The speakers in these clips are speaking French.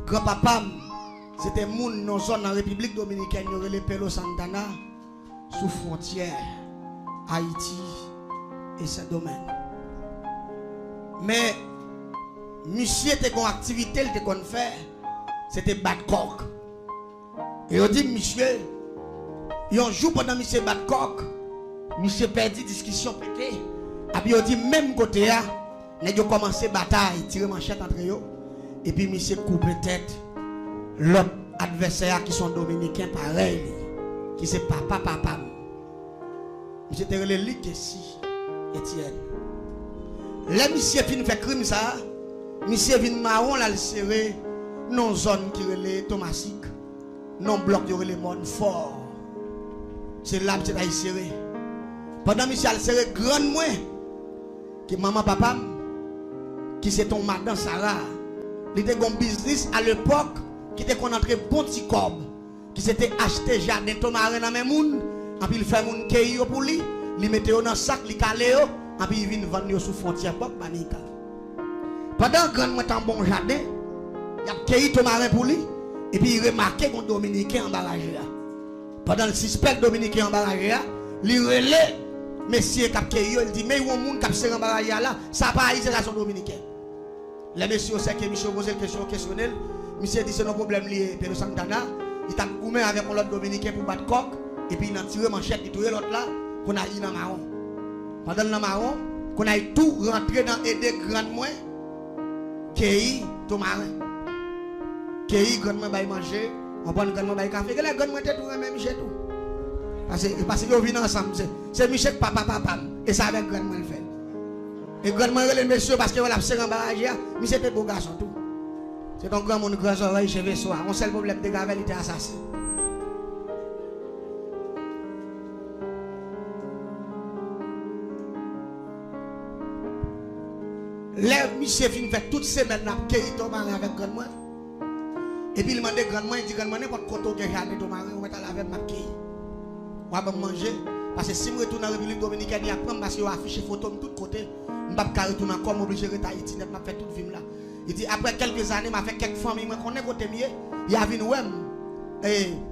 Grand-papa, c'était moun dans zone en République Dominicaine, il y les Pelo Santana, sous frontière, Haïti et Saint-Domingue. Mais, monsieur était une activité, il était qu'on fait, c'était battre coq. Et on dit, monsieur, il y a un jour pendant monsieur battre coq, monsieur perdu discussion pété. Et puis on dit, même côté là, il a commencé bataille, tirer manchette entre eux. Et puis monsieur coupe tête l'autre adversaire qui sont dominicains pareil, qui c'est papa. Monsieur te relé lui que si Etienne. Là monsieur fin fait crime ça, monsieur vient marron là le serré non zone qui relé Thomasique, non bloc de relé monde fort. C'est là monsieur a serré. Pendant monsieur a serré grand moins que maman papa qui c'est ton madame Sarah. Il était un business à l'époque qui était qu'on entrait bon petit corps qui s'était acheté jardin tomarin dans mes moun et puis il fait moun keyo pour lui il mettait dans sac il calé et puis il vient vendre sous frontière pop banika pendant grand moi tant bon jardin il a keyo tomarin pour lui et puis il remarquait qu'on dominicain en barrage pendant le suspect dominicain en barrage il relève monsieur cap keyo il dit mais yon moun cap ser en barrage là ça pas haïtien ça sont dominicain. Les messieurs sait que monsieur pose une question questionnelle. Monsieur dit c'est un problème lié Pelo Santana. Il t'a goumé avec l'autre dominicain pour battre coq. Et puis il a tiré manchette, il a tué l'autre là. Qu'on a eu dans le marron. Pendant le marron, qu'on a tout rentré dans aider grand moins. Kéi, Tomarin. Kéi, grand moins bail manger. On prend grand moins bail café. Que les grand moins t'es tout même Michel tout. Parce qu'ils viennent ensemble. C'est Michel papa. Et ça avec grand moins le fait. Et grandement les messieurs parce que voilà c'est un barrage mais c'était beau garçon tout. C'est un grand monde grand oreille cheveux soir. On seul problème de Gavel était assassin. Les monsieur fin fait toute semaine n'a cueilli tomarin avec grandement. Et puis il m'a dit grandement il dit grandement n'importe côté que jardin tomarin on met à laver m'a cueilli. On va manger parce que si je retourne en République Dominicaine il y a prendre parce qu'il a affiché photo de tous côtés. Je ne peux pas retourner comme obligé de rester à Haïti, je fait tout le film là. Il dit après quelques années, je fait quelques familles, je connais côté mieux, il y a vu et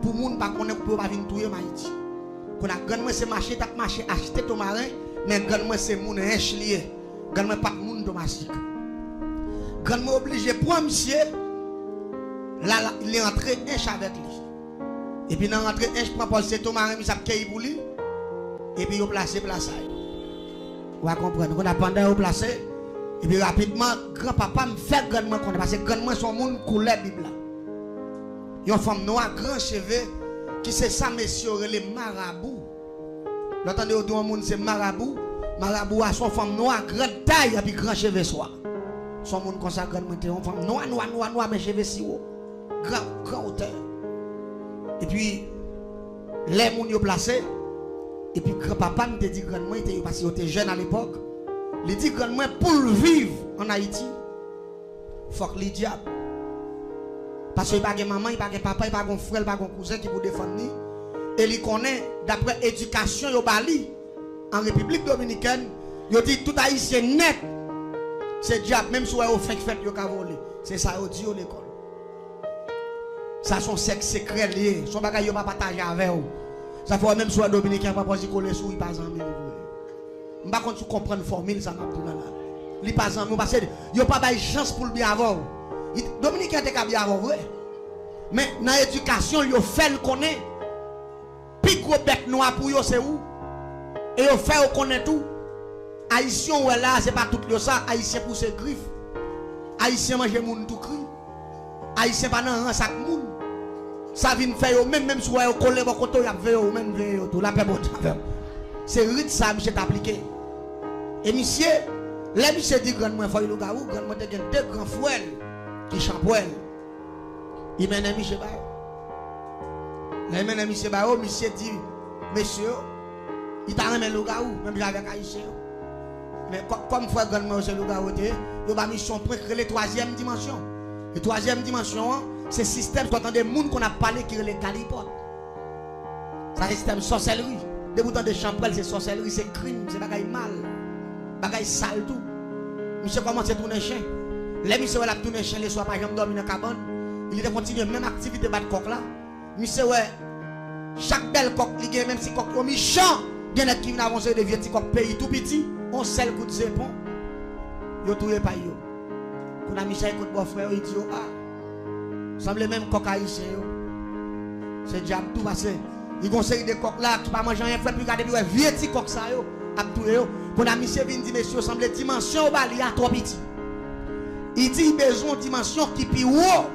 pour les gens pas connaître pour pas venir tuer Haïti. Qu'on a grand moi c'est marché, t'as marché acheter ton marin, mais grand moi c'est mon riche lié. Grand moi pas monde domestique. Grand moi obligé pour monsieur là il est entré un avec lui. Et puis dans rentré un je prends Paul c'est ton marin, il s'est cueilli pour lui. Et puis il placé place. Vous comprenez, on a pendant au placé et puis rapidement grand-papa me fait grandement connaître parce que grandement son monde coulait Bible là. Une femme noire grand cheveux qui c'est ça monsieur les marabouts. L'entendez au tout monde c'est marabout a son femme noire grande taille et puis grand cheveux soir. Son monde comme ça grandement une femme noire mais cheveux si haut. Grand hauteur. Et puis les moun yo placé. Et puis grand-papa me dit grandement parce qu'il était jeune à l'époque. Il dit grandement pour vivre en Haïti, il faut que les diables. Parce qu'il n'y a pas de maman, il n'y a pas de papa, il n'y a pas de frère, il n'y a pas de cousin qui peut défendre. Et il connaît, d'après l'éducation en République Dominicaine, il dit tout Haïtien net. C'est diable, même si on fait il a volé. C'est ça, il dit à l'école. Ça, son sexe secret lié. Son bagage, il ne va pas partager avec vous. Ça fait même soit dominicain pas poser coller sous il pas en mieux. On va quand tu comprendre formule ça m'a dit là. Il pas en mieux parce que yo pas bail chance pour le bien avoir. Dominicain t'es bien avoir vrai. Mais dans l'éducation yo fait le connaît. Puis gros bête noir pour yo c'est où? Et yo fait on connaît tout. Haïtien ouais là c'est pas tout le ça, haïtien pour ses griffes. Haïtien manger moun tout cri. Haïtien pas dans un sac moun. Ça vient faire même si vous avez collé votre côté, vous avez même tout la paix. C'est rite ça, monsieur appliqué. Et monsieur, les monsieur dit grandement, il faut le gars, grandement, il y a deux grands frères qui champouent. Il mène monsieur Bao. Il mène monsieur Bao, monsieur dit, monsieur, il t'a remis le gars, même avec Haïtien. Mais comme frère grandement, c'est le gars, il va mission pour créer la troisième dimension. La troisième dimension, c'est système, tu entends des gens qu'on a parlé qui est les calipotes. C'est un système sorcellerie. Des boutons de champrel, c'est sorcellerie, c'est crime, c'est bagaille mal. Bagaille sale tout. Monsieur commence à tourner chien. Les monsieur va tourner chien, les soirs par exemple dormir dans la cabane. Il était continué même activité battre coq là. Monsieur ouais, chaque belle coq li même si coq au méchant, il y a qui vient avancer de vieux petits coq pays tout petit, on seul coup de zépon. Yo touye pas yo. Qu'on a Michel écoute bon frère, il dit ah. Semble même coq haïtien yo. C'est diable tout passé. Il y a une série de coq là qui pas manger rien fait puis regarder puis vieux petit coq ça yo, a touye yo. Qu'on a Michel vinn dit monsieur semble dimension bali a trop petit. Il dit besoin dimension qui plus haut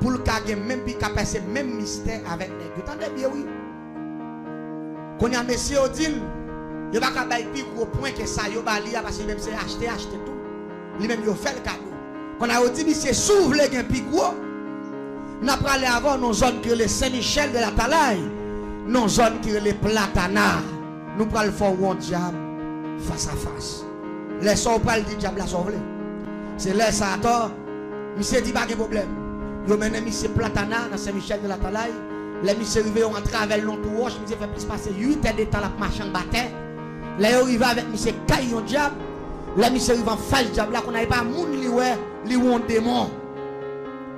pour le cas même puis passer même mystère avec nèg. Vous entendez bien oui. Qu'on a monsieur dit il va pas bailler plus gros point que ça yo bali parce que même c'est acheter tout. Lui même yo fait le cadeau. Qu'on a dit monsieur s'ouvre les gain plus gros. N'a pas aller avant nos zones que les Saint-Michel de la Talaye, nos zones que les Platana. Nous pral le faire un diable face à face. Laissons pas le diable la sauver. C'est là ça à tort. Monsieur dit pas de problème. Yo mené monsieur Platana dans Saint-Michel de la Talaye. Les monsieur arrivé en travers l'entourage, monsieur fait plus passer 8 heures de temps la marche en bataille. Là yo arrivé avec monsieur Caillon diable. Là monsieur arrivé en face diable là qu'on n'avait pas moun li ouais, li un démon.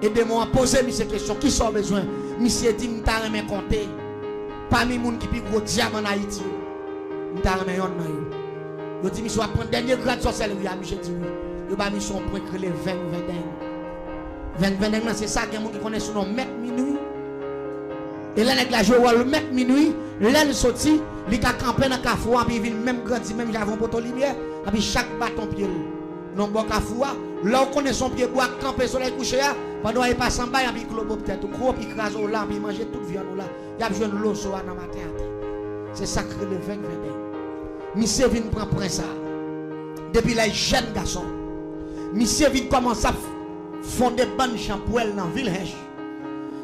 Et démon a posé monsieur question qui sont besoin. Monsieur dit m'ta remen compter. Parmi moun qui pi gros diable en Haïti. M'ta remen yon nan yo. Yo dit monsieur va prendre dernier grade sorcellerie à monsieur dit oui. Yo ba mis son point que les 20 c'est ça qu'il y a qui connaît son nom mètre minuit. Et là nèg la joue le mètre minuit, l'aile sorti, li ka camper dans Kafoua puis vinn même grandi même j'avons poto lumière, et puis chaque bâton pied. Non bon Kafoua, là on connaît son pied bois camper soleil couché pendant il passe en bas et puis globo peut-être gros puis crase au là puis manger toute viande là. Y a besoin de l'eau so dans matin. C'est sacré le 20. Monsieur vinn prend prince ça. Depuis là jeune garçon. Monsieur vient commencer à fonder bonne champouelle dans ville Hèche.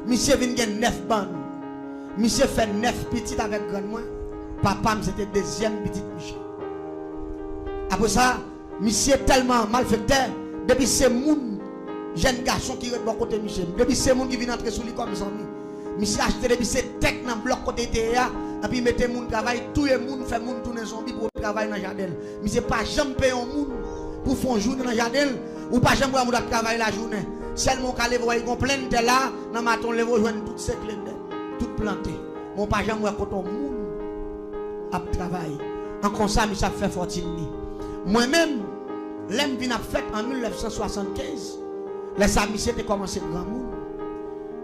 Monsieur vient gagner 9 bandes. Monsieur fait 9 petites avec grand moi. Papa c'était deuxième petite Michel. Après ça, monsieur tellement malfaiteur depuis c'est moun jeune garçon qui est de bon côté Michel. Depuis c'est moun qui vient entrer sous lui comme ça. Monsieur acheté depuis c'est tech dans bloc côté TEA et puis mettez moun travail tout le monde fait moun tourner zombie pour travailler dans jardin. Monsieur pas jamais payer un moun pour faire journée dans le jardin ou pas jamais pour travailler la journée. Seulement quand les voyez qu'on plein de là, dans matin les voyez joindre toutes ces clés toutes plantées. Mon pas jamais quand on moun a travail. En comme ça ça fait fortune. Moi-même l'aime vient fait en 1975. Les monsieur était commencé grand monde.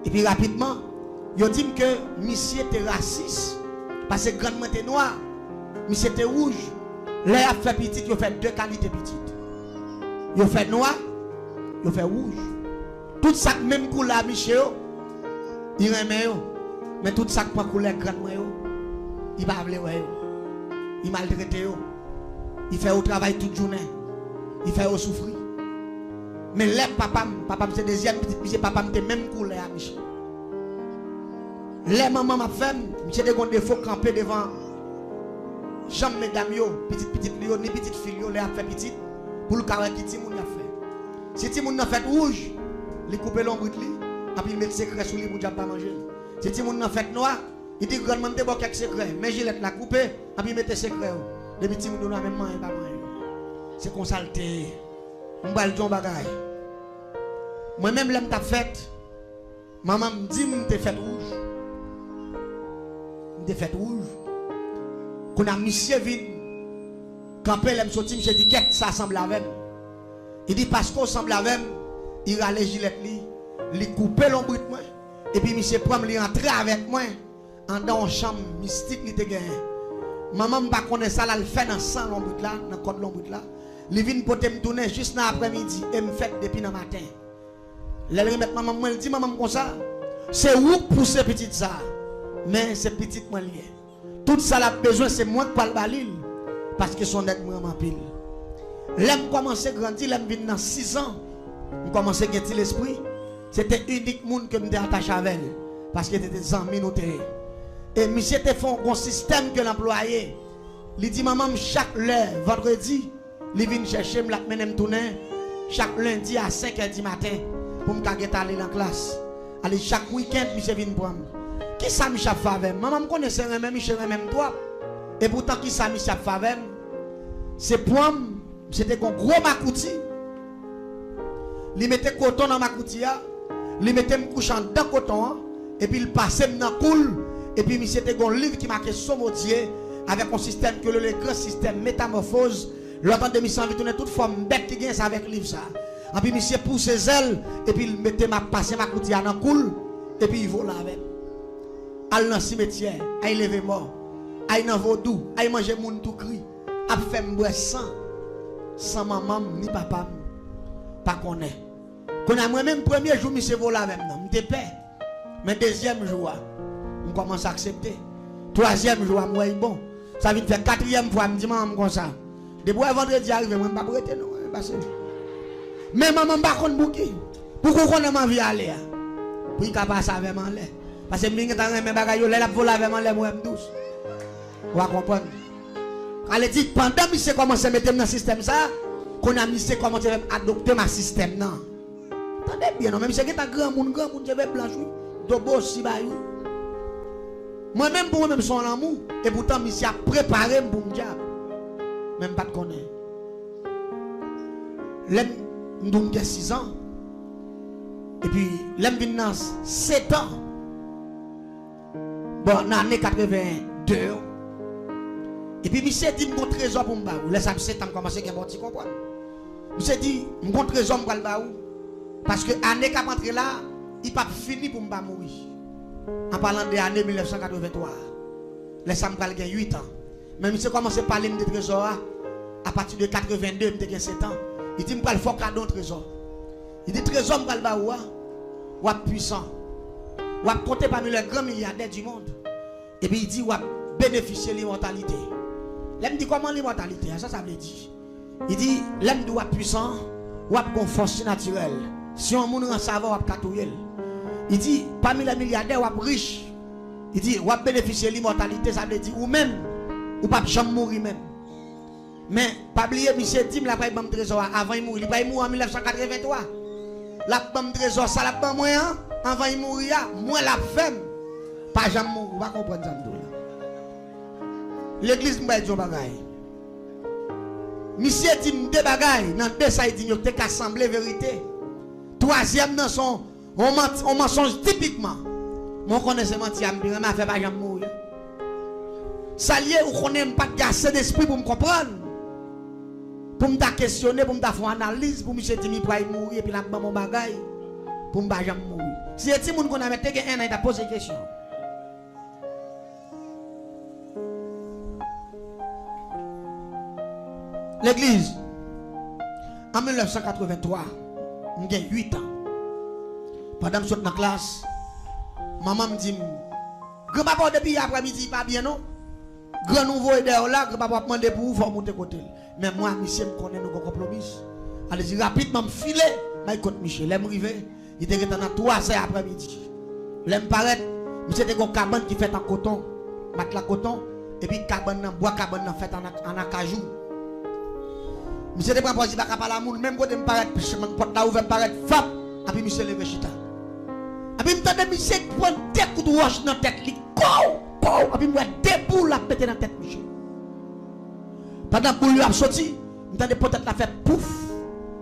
Et puis rapidement, ils dit que monsieur était raciste parce que grandement était noir, monsieur était rouge. Là a fait petit, il a fait 2 qualités petites. Il fait noir, il fait rouge. Tout ça même couleur Michel, il remet mais tout ça pas couleur grand moi il va vle ouais. Il maltraité il fait au travail toute journée. Il fait au souffrir. Mais là papa c'est deuxième petit papa me même couleur Michel. Les maman m'a fait, monsieur de défaut camper devant chambre mesdames yo, petite yo ni petite fille yo, les a fait petite pour le carré qui Timoun a fait. Si Timoun a fait rouge, il coupe l'ombre li, et puis il met secret sur lui pour pas manger. Si Timoun a fait noir, il dit grandement de bon quelques secrets, mais Gillette l'a coupé, et puis il met secret. Depuis Timoun n'a même pas manger. C'est qu'on salté. On va le dire bagaille. Moi-même l'aime ta fête. Maman me dit m'te fait rouge. M'te fait rouge. Qu'on a monsieur vin camper l'aime sorti monsieur dit qu'est ça semble avec. Il dit parce qu'on semble avec, il râle Gillette li couper l'ombre moi et puis monsieur prend li entrer avec moi en dans une chambre mystique li te gagné. Maman m'pa connaît ça là, le fait dans sang l'ombre là, dans code l'ombre là. Li vinn pote me tourner juste dans après-midi et me fait depuis dans matin. Là remettre maman moi dit maman comme ça. C'est où pousser petite ça. Mais c'est petite moi lié. Tout ça a besoin c'est moi qui parle balil parce que son être moi en pile. L'aime commencer grandir, l'aime vinn dans 6 ans. On commencer gagner l'esprit. C'était unique monde que me attaché avec parce que était des amis nous et monsieur te font un système que l'employé. Il dit maman chaque vendredi il vient chercher, me mener tourner chaque lundi à 5h du matin pour me aller dans la classe. Allez, chaque week-end, monsieur vient prendre. Qui ça, Michel Favem? Maman me connaissait même Michel, même toi. Et pourtant, qui ça, Michel Favem? C'est pour moi, c'était un gros makouti. Il mettait coton dans makouti, il mettait me couchant dans coton et puis il passait dans cool et puis c'était un livre qui marquait Somodier avec un système que le grand système métamorphose. L'autant de mission envie tourner toute forme bête qui gagne ça avec livre ça. Et puis monsieur pousse ses ailes et puis il mettait ma passer ma coutille dans cool et puis il vole avec. Al dans cimetière, il lever mort, il dans vaudou, il manger moun tout cri, a fait boire sans maman ni papa pas connaît. Qu'on a moi-même premier jour monsieur vole avec moi, m'était paix. Mais deuxième jour, on commence à accepter. Troisième jour, moi bon. Ça vient faire quatrième fois, me dit maman comme ça. Depuis vendredi arrive, moi pas prêter non, mais maman pas connait bouki. Pourquoi qu'on a envie aller? Pour il capable ça avec moi là. Parce que m'inga dans mes bagages là la voler avec moi là moi douce. Vous comprenez? Elle dit pendant monsieur commence à mettre dans le système ça, qu'on a monsieur commence à adopter ma système non. Attendez bien non, même si c'est un grand monde je vais blanchir. Dobo si bayou. Moi-même pour moi-même son amour et pourtant monsieur a préparé pour me diable. Même pas de connaître. L'aime nous 6 ans. Et puis l'aime vient 7 ans. Bon, dans l'année 82. Et puis monsieur dit mon trésor pour me baou. Laisse ça 7 ans commencer à bon comprendre. Monsieur dit mon trésor pour le baou parce que année qu'a rentré là, il pas fini pour me mourir. En parlant de l'année 1983. Laisse ça me gagner 8 ans. Mais monsieur commence à parler de trésor à partir de 82, je 7 ans. Il dit, je vais faire cadeau trésor. Il dit, trésor, je vais le faire ou puissant. Ou compter parmi les grands milliardaires du monde. Et puis il dit, ou bénéficier de l'immortalité. L'aime dit comment l'immortalité? Ça veut dire. Il dit, l'aime doit puissant, ou une force naturelle. Si on moun en savoir, ou katouyer. Il dit, parmi les milliardaires, ou riche. Il dit, ou bénéficier de l'immortalité, ça veut dire, ou même, ou pas jamais mourir même. Mais, pas oublier, monsieur Tim, la paye trésor avant il mourir. Il va mourir en 1983. La paye trésor, ça la paye moins, avant il mourir, moins la femme. Pas jamais mourir. Vous va comprendre ça. L'église m'a dit un bagay. Monsieur Tim, deux bagay, dans deux ça, il dit, il y a assemblée vérité. Troisième, dans son, on mensonge typiquement. Mon connaissement, il m'a fait pas jamais mourir. Ça lié ou qu'on n'aime pas assez d'esprit pour me comprendre. Pour me questionner, pour me faire une analyse, pour me dire que je vais mourir et puis là, mon bagage, pour me faire jamais mourir. Si il y a des gens qui ont mis un an, ils ont posé des questions. L'église, en 1983, j'ai 8 ans. Pendant que je suis dans la classe, maman me dit, grand-papa depuis après-midi, pas bien non? Grand nouveau est là, grand-papa m'a demandé pour vous faire monter côté. Mais moi, monsieur, je connais nos compromis. Allez-y rapidement, me filer, je compte Michel. Je suis arrivé, il était dans 3 heures après-midi. Je me paraît, monsieur était une cabane qui fait en coton, matelas coton, et puis cabane, bois cabane fait en acajou. Monsieur était proposé par la moule, même quand je me paraît, je me porte là ouvert, me paraît, fap, et puis monsieur levé chita. Et puis, je me monsieur prend des coups de roche dans la tête, et puis moi debout la pété dans la tête Michel. Pendant que lui a sorti, m'entendait peut-être la fait pouf,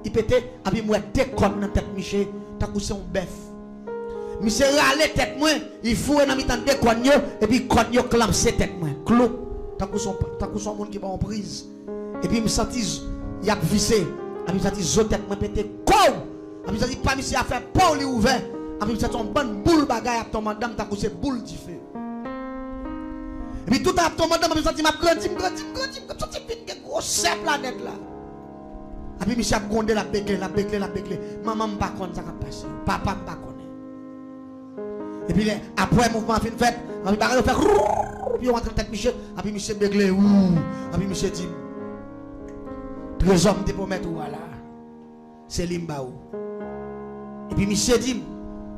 il pétait, et puis moi déconne dans la tête Michel, t'as couché un bœuf. Michel râle tête moi, il faut dans mi-temps déconne et puis conne clampe ses tête moi, clou, t'as couché un monde qui va en prise. Et puis me senti il a vissé, et puis senti zo tête moi pété quoi. Et puis senti pas Michel a fait pas lui ouvert, et puis senti une bonne boule bagaille à ton madame t'as couché boule du feu. Et puis tout à ton madame, je me suis dit, comme ça, tu fais une grosse planète là. Et puis, monsieur a grondé la béclé. Maman ne pas connaît ça qui passe. Papa ne pas connaît. Et puis, après le mouvement fin fait, on va faire puis on rentre dans tête Michel. Et puis, monsieur béclé, et puis, monsieur dit, trésor de pour mettre voilà. C'est l'imbaou. Et puis, monsieur dit,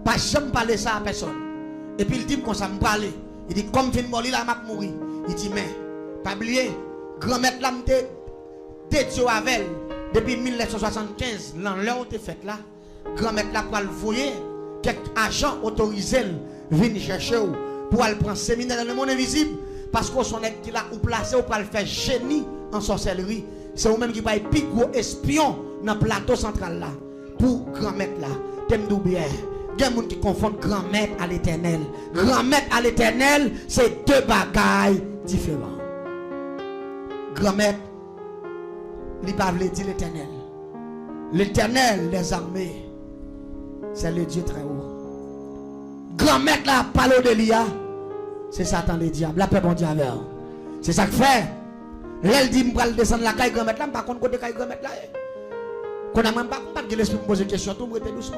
pas jamais parler ça à personne. Et puis, il dit, comme ça, me parler. Il dit, comme fin mourir, la m'a mourir. Il dit, mais, pas oublier, grand-mère là, m'te Dieu avec depuis 1975, l'heure où t'es fait là, grand-mère là, pour le voyer, quelques agents autorisés viennent chercher pour aller prendre séminaire dans le monde invisible, parce qu'on s'en est là, ou placé, ou pour le faire génie en sorcellerie. C'est vous-même qui va être plus gros espion dans le plateau central là, pour grand-mère là. T'aimes bien, Il y a des gens qui confondent grand maître à l'éternel. Grand maître à l'éternel, c'est deux bagailles différents. Grand maître, il ne pas dire l'éternel. L'éternel des armées, c'est le Dieu très haut. Grand maître là, parle d'Elia, c'est Satan le diable. La paix bon Dieu avec. C'est ça que fait. Elle dit, je vais descendre la caille grand maître là, je ne sais pas côté caille grand maître là. Qu'on a même pas que l'esprit me pose des questions, tout me rete doucement.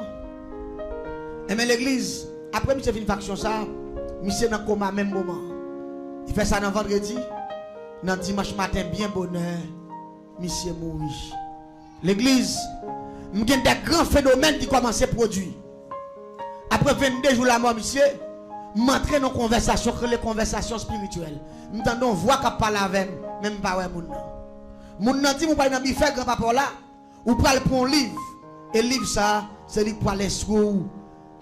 Et mais l'église, après monsieur fait une faction ça, monsieur dans coma même moment. Il fait ça dans vendredi, dans dimanche matin bien bonheur, monsieur mourit. L'église, il y a des grands phénomènes qui commencent à produire. Après 22 jours la mort, monsieur, m'entrer dans conversation, les conversations spirituelles. M'entendons voix qui parle avec même pas ouais moun. Moun nan dit mon pas dans bife grand papa là, ou pral prendre un livre. Et livre ça, c'est livre pour aller sur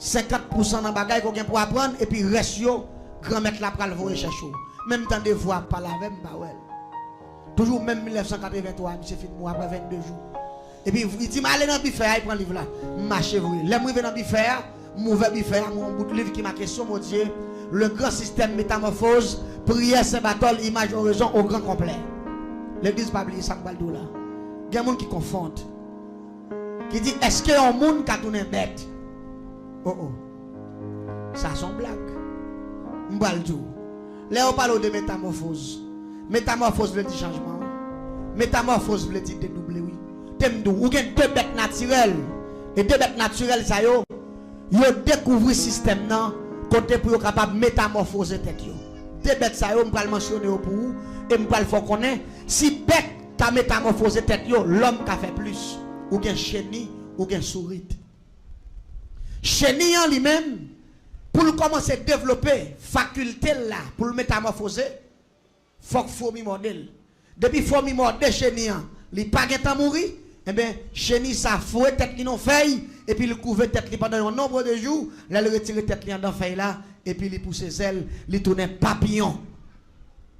50% dans bagay qu'on pour apprendre et puis reste yo grand maître la pral voyer chercher. Même temps de voix parler avec pas ouais. Toujours même 1983, monsieur fin moi après 22 jours. Et puis il dit allez dans bife, il prend livre là. Marchez vous. L'aime rive dans bife, mauvais bife, mon bout de livre qui m'a question mon Dieu, le grand système métamorphose, prière saint battle, image oraison au grand complet. L'église pas oublier ça là. Il y a des gens qui confondent. Qui dit est-ce qu'il y a un monde qui a tourné bête? Oh oh. Ça c'est une blague. M'baldo. Là on parle de métamorphose. Métamorphose veut dire changement. Métamorphose veut dire dédoubler oui. T'aimes ou gen deux bêtes naturelles. Et deux bêtes naturelles ça yo découvrir système nan côté pour capable métamorphoser tête yo. Deux bêtes ça yo m'pral mentionner pour vous et m'pral faut connaître si bête ka métamorphoser tête yo l'homme ka fait plus ou gen chenille ou gen souris. Chenille en lui-même pour commencer à développer faculté là pour le métamorphoser faut fourmi modèle. Depuis fourmi modèle chenille il pas gen temps mourir. Eh bien, chenille ça fouet tête li non feuille et puis il couvre tête li pendant un nombre de jours, là il retire tête li dans feuille là et puis il pousse ses ailes, il tourne papillon.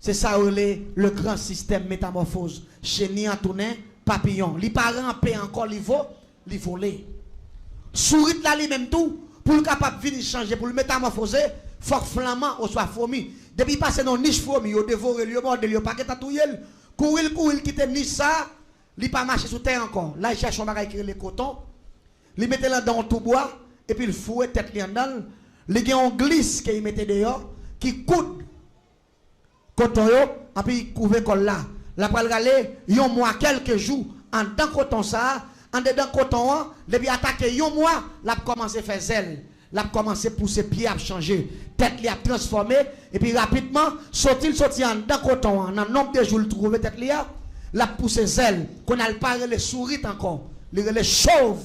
C'est ça le grand système métamorphose. Chenille a tourné papillon. Li pas ramper encore il voler. Souris là lui même tout pour le capable venir changer pour le métamorphoser, faut que flamand ou soit fourmi. Depuis passer dans niche fourmi, il dévore le mordel, il pas ta touyer, courir quitter niche ça. Il pas marcher sous terre encore. Là, il cherche un bagage qui est le coton. Il mette là dans tout bois. Et puis il fouette tête li en dedans. Il y a un glisse qu'il mette dehors. Qui coûte coton yo. Et puis il couvre col là. La pral galé, yon mois quelques jours. En dedans coton ça. En dedans coton, depuis attaquer yon mois. Là commence à faire zèle. Là commence à pousser pied à changer. Tête li a transformé. Et puis rapidement, sorti en dedans coton. En un nombre de jours, il trouve tête li a. La pousse zèle, qu'on a pas les souris encore, les chauves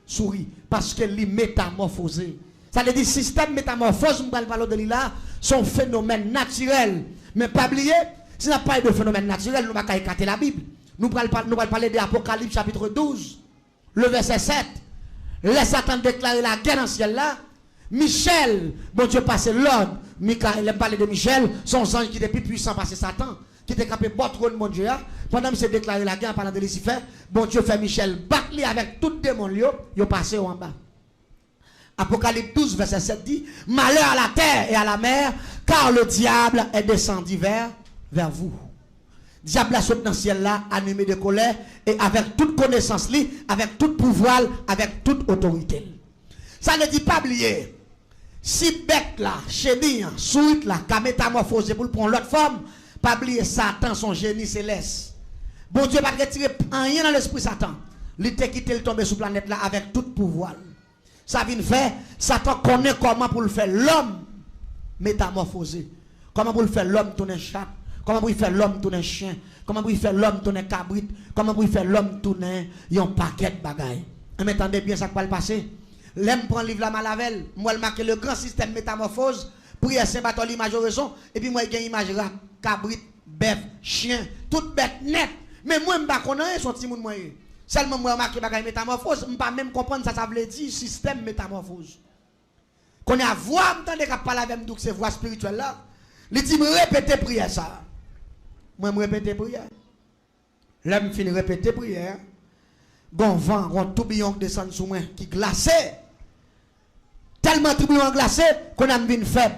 souris, parce que les métamorphosés. Ça veut dire système métamorphose, nous parlons de là, sont phénomènes naturels. Mais pas oublier, si nous pas de phénomène naturel, nous ne pouvons pas écarter la Bible. Nous parlons parler de l'Apocalypse chapitre 12, le verset 7. Laisse Satan déclarer la guerre dans le ciel là. Michel, bon Dieu passe l'ordre. Michael, il parle de Michel, son ange qui est plus puissant parce que Satan. Qui était capable de battre mon Dieu, pendant que c'est déclaré la guerre en parlant de Lucifer, bon Dieu fait Michel battre avec tout démon, il passé en bas. Apocalypse 12, verset 7 dit, malheur à la terre et à la mer, car le diable est descendu vers vous. Diable a sauté dans le ciel là, animé de colère, et avec toute connaissance, avec tout pouvoir, avec toute autorité. Ça ne dit pas oublier. Si bête là, chenille, souite là, qu'a métamorphosé pour prendre l'autre forme, pas oublier Satan, son génie céleste. Bon Dieu va retirer rien dans l'esprit Satan. Il était quitté, il tombe sur la planète là avec tout pouvoir. Ça vient faire, Satan connaît comment pour le faire l'homme métamorphosé. Comment pour le faire l'homme tourner chat. Comment pour le faire l'homme tourner chien. Comment pour le faire l'homme tourner cabrit. Comment pour le faire l'homme tourner un paquet de bagailles. Mais attendez bien ça qui va le passer. L'aime prend le livre la malavel. Moi, je marque le grand système métamorphose. Prière saint battle image oraison. Et puis moi, j'ai une image là. Cabrit, bœuf, chien, toute bête net. Mais moi, je ne sais pas son petit monde. Seulement, moi, je marque bagaille métamorphose. Je ne sais pas même comprendre ça veut dire système métamorphose. Qu'on a voix, je ne sais pas avec moi, c'est voix spirituelle là. Il dit, répétez prière ça. Moi, je répète prière. Là, je finis répéter prière. Bon vent, un tourbillon qui descend sur moi, qui glacé. Tellement tribouillon glacé qu'on a mis faible.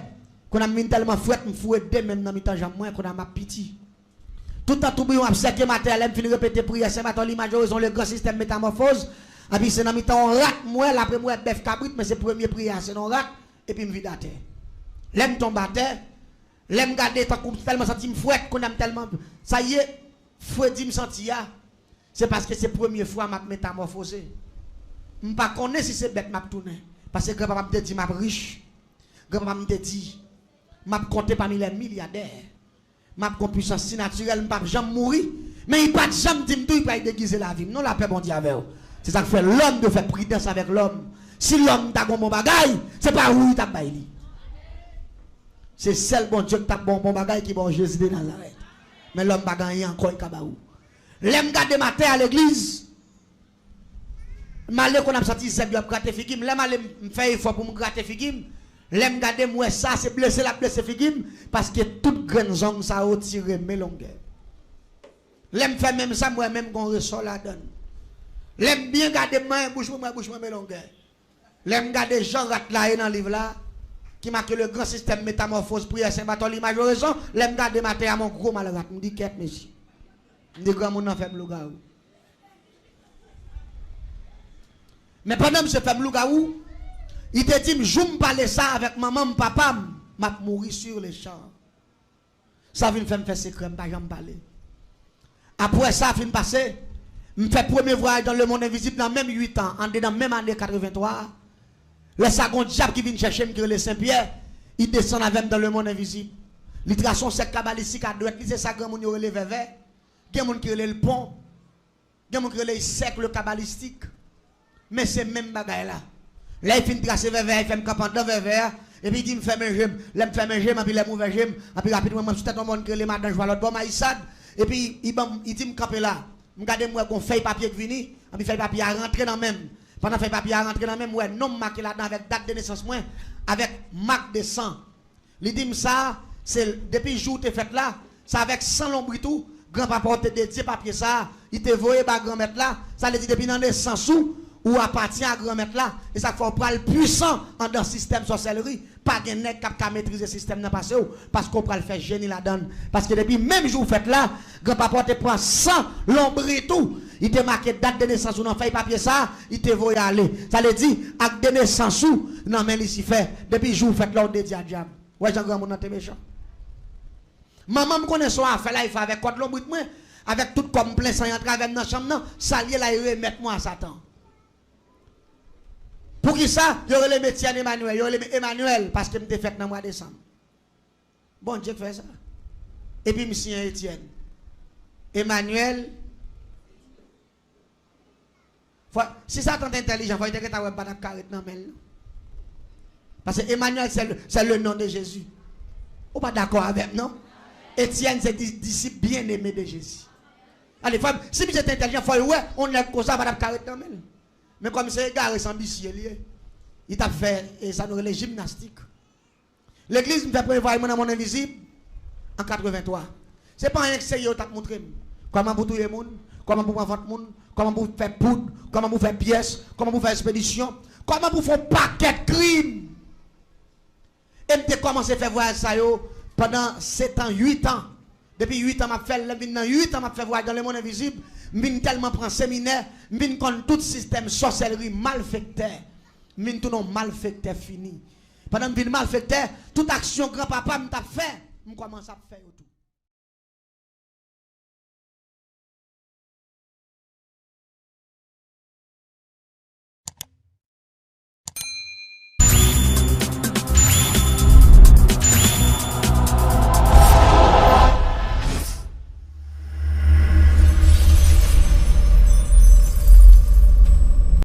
Qu'on a mis tellement fouette, m'fouette même dans mi-temps moins qu'on a ma pitié. Tout le temps tribouillon a secé matin, elle finit répéter prière, c'est matin l'image ont le grand système métamorphose. Et puis c'est dans mi-temps on rate moi après moi bœuf cabrit mais c'est premier prière, c'est non rate et puis me vide à terre. L'aime tombe à terre. L'aime garder tellement senti me fouette qu'on aime tellement ça y est, fouette dit me senti c'est parce que c'est première fois m'a métamorphosé. Je ne sais pas si c'est bête m'a tourné parce que grand-papa me dit m'a riche. Grand-papa me dit m'a compté parmi les milliardaires. M'a con puissance naturelle, m'a jamais mourir, mais il pas jamais dit tout il pas déguiser la vie. Non la paix bon Dieu avec. C'est ça que fait l'homme de faire prudence avec l'homme. Si l'homme t'a bon bagaille, c'est pas où il t'a baillé. C'est seul bon Dieu qui t'a bon bagaille qui bon Jésus dans la règle. Mais l'homme pas gagné encore il kabaou. L'aime garder matin à l'église. Malé qu'on a sorti c'est bien gratter figim, l'aime aller me faire effort pour me gratter figim. L'aime garder moi ça c'est blessé la blessé figim parce que toute grande zone ça a tiré mes longueurs. L'aime faire même ça moi même qu'on ressort la donne. L'aime bien garder main bouche mes longueurs. L'aime garder Jean Rat là dans le livre là qui marque le grand système métamorphose prière Saint-Barthélemy l'image raison, l'aime garder matin à mon gros malade, me dit qu'est monsieur. Me dit grand monde en fait lougaou. Mais pendant que je fais lougaou, il te dit je me parler ça avec maman, papa, m'a mourir sur les champs. Ça vient me faire secret, pas jamais parler. Après ça vient passer, me fait premier voyage dans le monde invisible dans même 8 ans, en dedans même année 83. Le second diable qui vient chercher me le Saint-Pierre, il descend avec dans le monde invisible. L'itration c'est cabalistique à droite, c'est ça grand monde relève vers. Il y a des gens qui relèvent le pont. Il y a des gens qui relèvent le cercle cabalistique. Mais c'est même bagaille là. Là il finit tracer vers il fait me camper dans vers et puis il dit me fait mes gemmes, là me fait mes gemmes, puis les mauvais gemmes, puis rapidement moi tout un monde que les madame joie l'autre bon maïsade et puis il dit me camper là. Me garder moi qu'on feuille papier qui vini, et puis feuille papier à rentrer dans même. Pendant feuille papier à rentrer dans même ouais nom marqué là-dedans avec date de naissance moi avec marque de sang. Il dit ça c'est depuis jour tu fait là, ça avec sang l'ombre tout, grand-papa te dédié papier ça, il te voyé par grand-mère là, ça le dit depuis dans naissance sous ou appartient à grand-mère là et ça faut prendre puissant en dans système sorcellerie pas de nèg qui maîtriser le système dans passé parce qu'on peut le faire génie là-dedans parce que depuis même jour fait là grand-papa te prend 100 l'ombre tout il te marqué date de naissance ou non feuille papier ça il te voyé aller ça le dit acte de naissance ou non mais ici fait depuis jour fait là on dédié à diable ouais Jean grand monde dans tes méchant maman me connaît son affaire là il fait avec code l'ombre moi avec tout comme plein sang entrer avec dans chambre non salier là il remettre moi à Satan. Pour qui ça, il y aurait le métier Emmanuel, il y aurait Emmanuel, parce que je me fait dans le mois de décembre. Bon Dieu fait ça. Et puis, monsieur Étienne. Emmanuel. Si ça est intelligent, il faut que tu aies pas de carrette dans le parce que Emmanuel, c'est le nom de Jésus. Vous pas d'accord avec non? Étienne, c'est disciple bien-aimé de Jésus. Allez, si vous êtes intelligent, il faut on est comme ça, pas de carrette dans le mais comme c'est égaré sans ambitieux, il t'a fait et ça nous les gymnastiques. L'église me fait prévoir dans mon invisible en 83. C'est pas un excès qui t'a montré comment vous tuer les gens, comment vous faire votre monde, comment vous faire poudre, comment vous faire pièces, comment vous faire expédition, comment vous faire paquet de crimes. Et je commencé à faire voir ça pendant 7 ans, 8 ans. Depuis 8 ans, je fait 8 ans, je fait voir dans le monde invisible. Je tellement prendre séminaire, je connais tout système sorcellerie malfecteur. Je tout non malfecteur fini. Pendant que je malfecteur, toute action grand-papa m'a fait, je commence à faire tout.